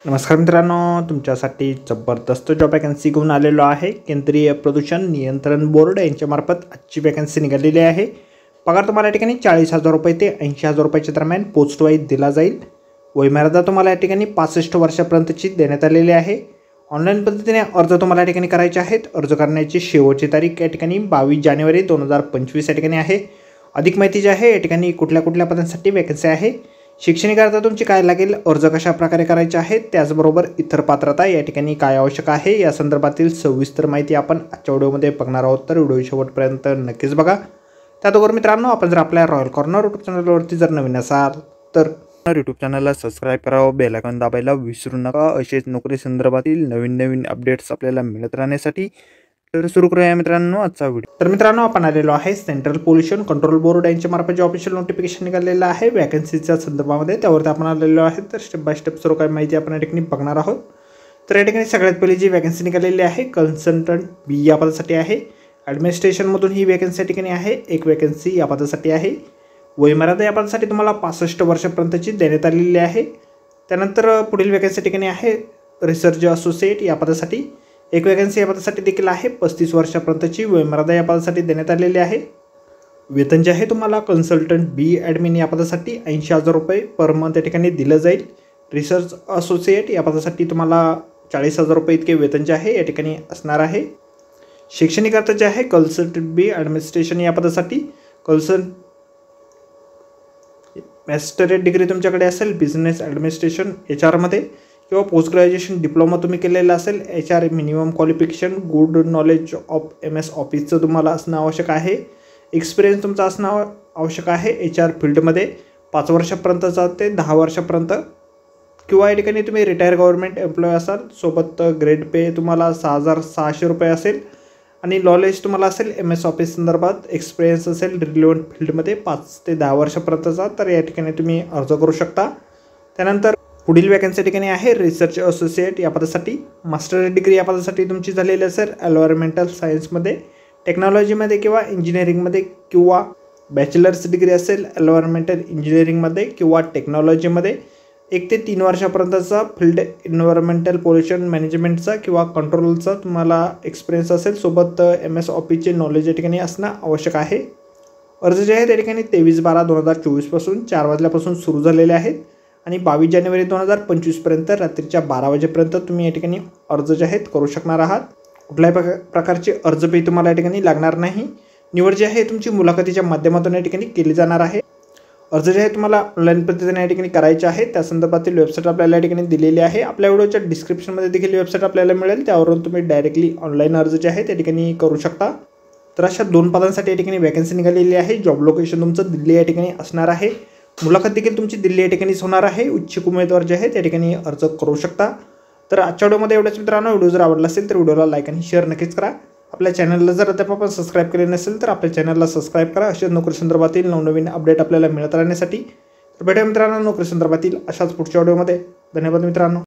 नमस्कार मित्रांनो, तुमच्यासाठी जबरदस्त जॉब वॅकन्सी घेऊन आलेलो आहे। केंद्रीय प्रदूषण नियंत्रण बोर्ड यांच्यामार्फत आजची वॅकन्सी निघालेली आहे। पगार तुम्हाला या ठिकाणी 40,000 रुपये ते 80,000 रुपयाच्या दरम्यान पोस्ट वाईज दिला जाईल। वयमर्यादा तुम्हाला या ठिकाणी 65 वर्षापर्यंतची देण्यात आलेली आहे। ऑनलाईन पद्धतीने अर्ज तुम्हाला या ठिकाणी करायचे आहेत। अर्ज करण्याची शेवटची तारीख या ठिकाणी 22 जानेवारी 2025 या ठिकाणी आहे। अधिक माहिती जी आहे या ठिकाणी कुठल्या पदांसाठी वॅकन्सी आहे, शैक्षणिक अर्ज तुमची काय लागेल, अर्ज कशा प्रकारे करायचे आहेत, त्याचबरोबर इतर पात्रता या ठिकाणी काय आवश्यक आहे या संदर्भातील सविस्तर माहिती आपण आजच्या व्हिडिओमध्ये बघणार आहोत। तर व्हिडिओ शेवटपर्यंत नक्कीच बघा। त्याचबरोबर मित्रांनो, आपण जर आपल्या रॉयल कॉर्नर यूट्यूब चॅनलवरती जर नवीन असाल तर यूट्यूब चॅनलला सबस्क्राईब करावं, बेल आयकॉन दाबायला विसरू नका। असेच नोकरी संदर्भातील नवीन अपडेट्स आपल्याला मिळत राहण्यासाठी। तर सुरू करूया मित्रांनो आजचा व्हिडिओ। तर मित्रांनो, आपण आलेलो आहे सेंट्रल पोल्युशन कंट्रोल बोर्ड यांच्या मार्फत जे ऑफिशियल नोटिफिकेशन निघालेलं आहे वॅकन्सीच्या संदर्भामध्ये, त्यावरती आपण आलेलो आहे। तर स्टेप बाय स्टेप सर्व काही माहिती आपण या ठिकाणी बघणार आहोत। तर या ठिकाणी सगळ्यात पहिली जी वॅकन्सी निघालेली आहे कन्सल्टंट बी या पदासाठी आहे। ॲडमिनिस्ट्रेशनमधून ही वॅकन्सी या ठिकाणी आहे। एक वॅकन्सी या पदासाठी आहे। वयमर्यादा या पदासाठी तुम्हाला 65 वर्षापर्यंतची देण्यात आलेली आहे। त्यानंतर पुढील वॅकन्सी ठिकाणी आहे रिसर्च असोसिएट या पदासाठी। एक वॅकन्सी या पदासाठी देखील आहे। 35 वर्षापर्यंतची वयमर्यादा या पदासाठी देण्यात आलेली आहे। वेतन जे आहे तुम्हाला कन्सल्टंट बी ॲडमिन या पदासाठी 80,000 रुपये पर मंथ या ठिकाणी दिलं जाईल। रिसर्च असोसिएट या पदासाठी तुम्हाला 40,000 रुपये इतके वेतन जे आहे या ठिकाणी असणार आहे। शैक्षणिक अर्थ जे आहे कन्सल्टंट बी ॲडमिनिस्ट्रेशन या पदासाठी मास्टरेट डिग्री तुमच्याकडे असेल बिझनेस ॲडमिनिस्ट्रेशन HR किंवा पोस्ट ग्रॅज्युएशन डिप्लोमा तुम्ही केलेला असेल। HR minimum qualification good knowledge of MS ऑफिसचं तुम्हाला असणं आवश्यक आहे। एक्सपिरियन्स तुमचा असणं आवश्यक आहे HR फील्डमध्ये 5 वर्षापर्यंतचा ते 10 वर्षापर्यंत, किंवा या ठिकाणी तुम्ही रिटायर गव्हर्नमेंट एम्प्लॉय असाल। सोबत ग्रेड पे तुम्हाला 6,600 रुपये असेल आणि नॉलेज तुम्हाला असेल MS ऑफिस संदर्भात। एक्सपिरियन्स असेल रिलेव्हंट फील्डमध्ये 5 ते 10 वर्षापर्यंतचा, तर या ठिकाणी तुम्ही अर्ज करू शकता। त्यानंतर पुढील वॅकन्सी ठिकाणी आहे रिसर्च असोसिएट या पदासाठी। मास्टर डिग्री या पदासाठी तुमची झालेली असेल एन्व्हायरमेंटल सायन्समध्ये, टेक्नॉलॉजीमध्ये किंवा इंजिनिअरिंगमध्ये, किंवा बॅचलर्स डिग्री असेल एन्व्हायरमेंटल इंजिनिअरिंगमध्ये किंवा टेक्नॉलॉजीमध्ये 1 ते 3 वर्षापर्यंतचा फील्ड एन्व्हायरमेंटल पोल्युशन मॅनेजमेंटचा किंवा कंट्रोलचा तुम्हाला एक्सपिरियन्स असेल। सोबत MS ऑफिसचे नॉलेज या ठिकाणी असणं आवश्यक आहे। अर्ज जे आहे त्या ठिकाणी 23/12/2024 पासून 4 वाजल्यापासून सुरू झालेले आहेत आणि 22 जानेवारी 2025 पर्यंत रात्रीच्या 12 वाजेपर्यंत तुम्ही या ठिकाणी अर्ज जे आहेत करू शकणार आहात। कुठल्याही प्रकारचे अर्ज फी तुम्हाला या ठिकाणी लागणार नाही। निवड जी आहे तुमची मुलाखतीच्या माध्यमातून या ठिकाणी केली जाणार आहे। अर्ज जे आहे तुम्हाला ऑनलाईन पद्धतीने या ठिकाणी करायचे आहे। त्या संदर्भातील वेबसाईट आपल्याला या ठिकाणी दिलेली आहे। आपल्या व्हिडिओच्या डिस्क्रिप्शनमध्ये देखील वेबसाईट आपल्याला मिळेल, त्यावरून तुम्ही डायरेक्टली ऑनलाईन अर्ज जे आहे त्या ठिकाणी करू शकता। तर अशा 2 पदांसाठी या ठिकाणी वॅकन्सी निघालेली आहे। जॉब लोकेशन तुमचं दिल्ली या ठिकाणी असणार आहे। मुलाखत देखील तुमची दिल्ली या ठिकाणीच होणार आहे। इच्छुक उमेदवार जे आहे त्या ठिकाणी अर्ज करू शकता। तर आजच्या व्हिडिओमध्ये एवढंच मित्रांनो। व्हिडिओ जर आवडला असेल तर व्हिडिओला लाईक आणि शेअर नक्कीच करा। आपल्या चॅनलला जर अद्याप आपण सबस्क्राईब केले नसेल तर आपल्या चॅनलला सबस्क्राईब करा, अशा नोकरी संदर्भातील नवनवीन अपडेट आपल्याला मिळत राहण्यासाठी। तर भेटूया मित्रांनो नोकरी संदर्भातील अशाच पुढच्या व्हिडिओमध्ये। धन्यवाद मित्रांनो।